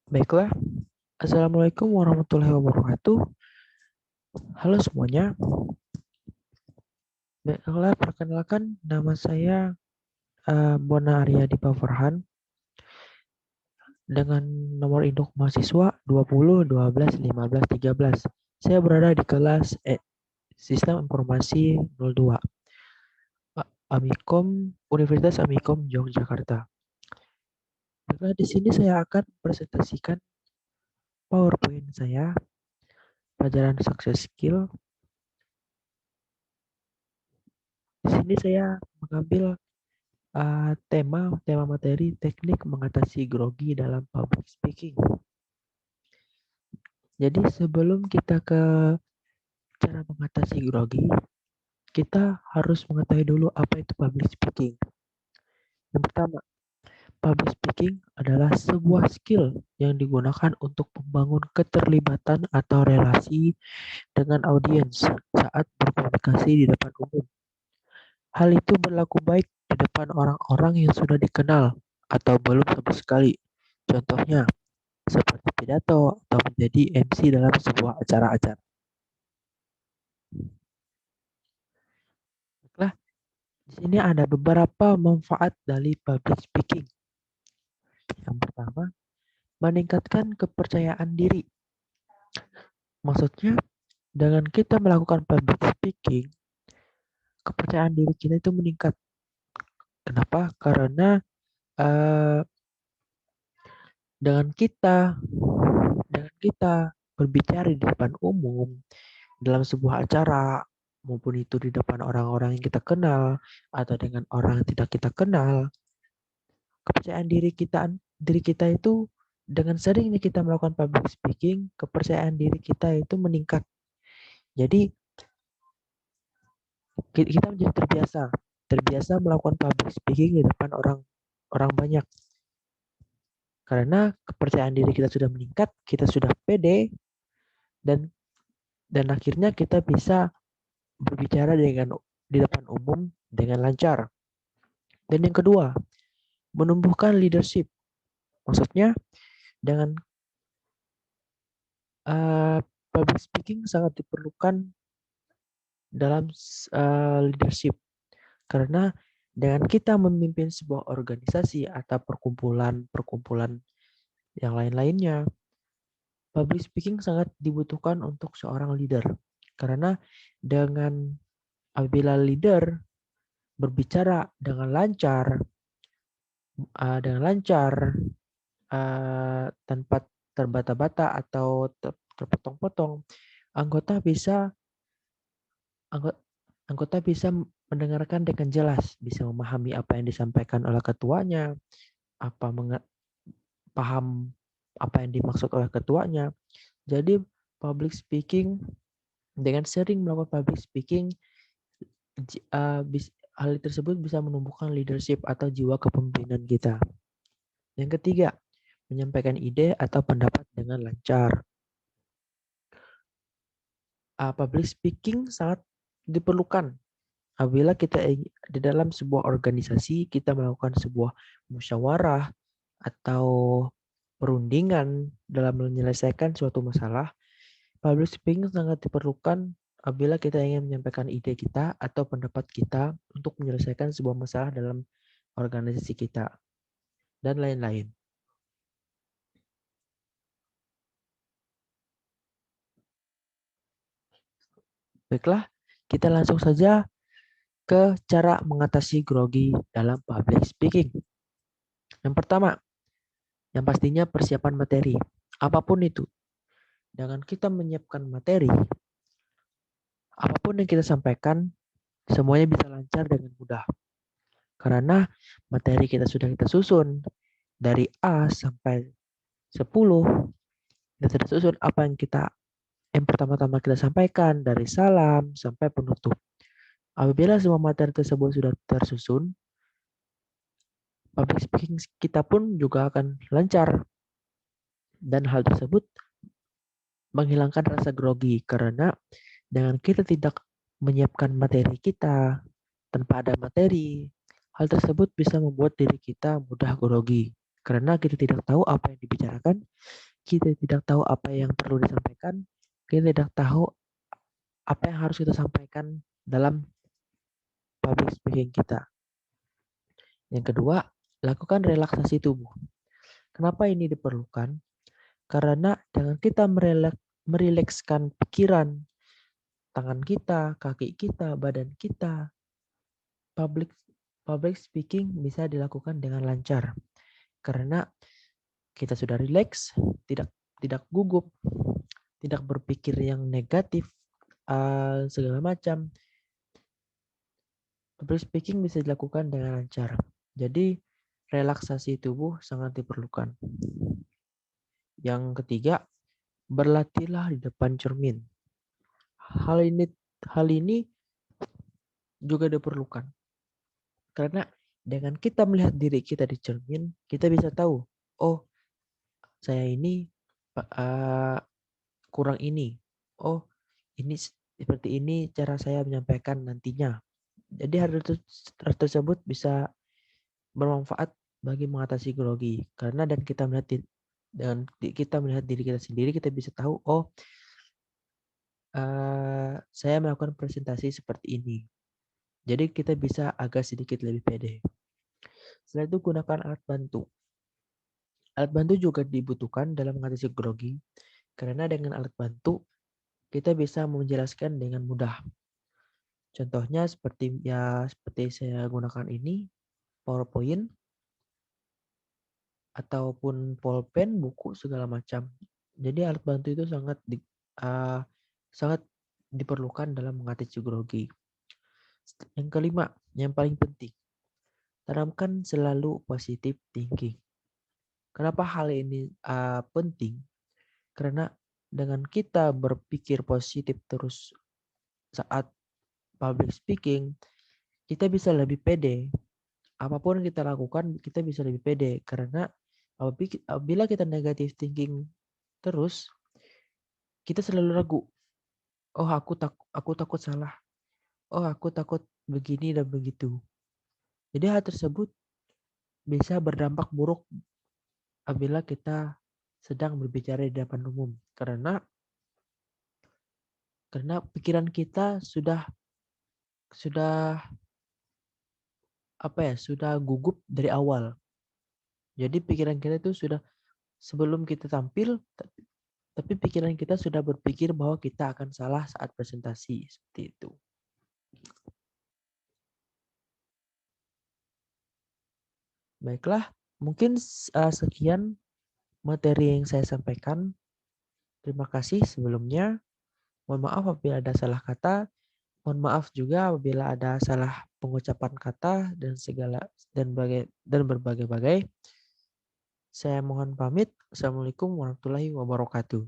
Baiklah, Assalamualaikum warahmatullahi wabarakatuh. Halo semuanya. Baiklah, perkenalkan nama saya Bona Arya Dipa Farhan dengan nomor induk mahasiswa 20 12 15 13. Saya berada di kelas Sistem Informasi 02 Amikom Universitas Amikom Yogyakarta. Baiklah, di sini saya akan presentasikan PowerPoint saya, pelajaran success skill. Di sini saya mengambil tema materi teknik mengatasi grogi dalam public speaking. Jadi sebelum kita ke cara mengatasi grogi, kita harus mengetahui dulu apa itu public speaking. Yang pertama, public speaking adalah sebuah skill yang digunakan untuk membangun keterlibatan atau relasi dengan audiens saat berkomunikasi di depan umum. Hal itu berlaku baik di depan orang-orang yang sudah dikenal atau belum sama sekali. Contohnya, seperti pidato atau menjadi MC dalam sebuah acara-acara. Baiklah, di sini ada beberapa manfaat dari public speaking. Yang pertama, meningkatkan kepercayaan diri. Maksudnya, dengan kita melakukan public speaking, kepercayaan diri kita itu meningkat. Kenapa? Karena uh, dengan kita berbicara di depan umum dalam sebuah acara, maupun itu di depan orang-orang yang kita kenal atau dengan orang yang tidak kita kenal, kepercayaan diri kita itu dengan seringnya kita melakukan public speaking, kepercayaan diri kita itu meningkat. Jadi kita menjadi terbiasa melakukan public speaking di depan orang banyak. Karena kepercayaan diri kita sudah meningkat, kita sudah pede, dan akhirnya kita bisa berbicara di depan umum dengan lancar. Dan yang kedua, menumbuhkan leadership. Maksudnya dengan public speaking sangat diperlukan dalam leadership, karena dengan kita memimpin sebuah organisasi atau perkumpulan yang lain-lainnya, public speaking sangat dibutuhkan untuk seorang leader. Karena apabila leader berbicara dengan lancar, tanpa terbata-bata atau terpotong-potong, anggota bisa mendengarkan dengan jelas, bisa memahami apa yang disampaikan oleh ketuanya, paham apa yang dimaksud oleh ketuanya. Jadi dengan sering melakukan public speaking, hal tersebut bisa menumbuhkan leadership atau jiwa kepemimpinan kita. Yang ketiga, menyampaikan ide atau pendapat dengan lancar. Public speaking sangat diperlukan apabila kita di dalam sebuah organisasi, kita melakukan sebuah musyawarah atau perundingan dalam menyelesaikan suatu masalah. Public speaking sangat diperlukan apabila kita ingin menyampaikan ide kita atau pendapat kita untuk menyelesaikan sebuah masalah dalam organisasi kita, dan lain-lain. Baiklah, kita langsung saja ke cara mengatasi grogi dalam public speaking. Yang pertama, yang pastinya persiapan materi. Apapun itu, dengan kita menyiapkan materi, apapun yang kita sampaikan, semuanya bisa lancar dengan mudah. Karena materi kita sudah kita susun dari A sampai 10, kita sudah susun apa yang pertama-tama kita sampaikan, dari salam sampai penutup. Apabila semua materi tersebut sudah tersusun, public speaking kita pun juga akan lancar. Dan hal tersebut menghilangkan rasa grogi, karena dengan kita tidak menyiapkan materi kita, tanpa ada materi, hal tersebut bisa membuat diri kita mudah grogi. Karena kita tidak tahu apa yang dibicarakan, kita tidak tahu apa yang perlu disampaikan, kita tidak tahu apa yang harus kita sampaikan dalam public speaking kita. Yang kedua, lakukan relaksasi tubuh. Kenapa ini diperlukan? Karena dengan kita merilekskan pikiran, tangan kita, kaki kita, badan kita, public public speaking bisa dilakukan dengan lancar. Karena kita sudah rileks, tidak gugup, tidak berpikir yang negatif, segala macam. Public speaking bisa dilakukan dengan lancar. Jadi relaksasi tubuh sangat diperlukan. Yang ketiga, berlatihlah di depan cermin. Hal ini juga diperlukan. Karena dengan kita melihat diri kita di cermin, kita bisa tahu, oh, saya ini kurang ini. Oh, ini seperti ini cara saya menyampaikan nantinya. Jadi hal tersebut bisa bermanfaat bagi mengatasi grogi. Karena dan kita melihat diri kita sendiri, kita bisa tahu, oh, saya melakukan presentasi seperti ini. Jadi kita bisa agak sedikit lebih pede. Setelah itu gunakan alat bantu. Alat bantu juga dibutuhkan dalam mengatasi grogi, karena dengan alat bantu kita bisa menjelaskan dengan mudah. Contohnya seperti saya gunakan ini, PowerPoint ataupun pulpen, buku segala macam. Jadi alat bantu itu sangat diperlukan dalam mengatasi grogi. Yang kelima, yang paling penting, tanamkan selalu positive thinking. Kenapa hal ini penting? Karena dengan kita berpikir positif terus saat public speaking, kita bisa lebih pede. Apapun yang kita lakukan, kita bisa lebih pede. Karena apabila kita negative thinking terus, kita selalu ragu. Oh, aku takut salah. Oh, aku takut begini dan begitu. Jadi hal tersebut bisa berdampak buruk apabila kita sedang berbicara di depan umum. Karena pikiran kita sudah sudah gugup dari awal. Jadi pikiran kita itu sudah sebelum kita tampil, tapi pikiran kita sudah berpikir bahwa kita akan salah saat presentasi, seperti itu. Baiklah, mungkin sekian materi yang saya sampaikan. Terima kasih sebelumnya. Mohon maaf apabila ada salah kata. Mohon maaf juga apabila ada salah pengucapan kata dan berbagai-bagai. Saya mohon pamit. Assalamualaikum warahmatullahi wabarakatuh.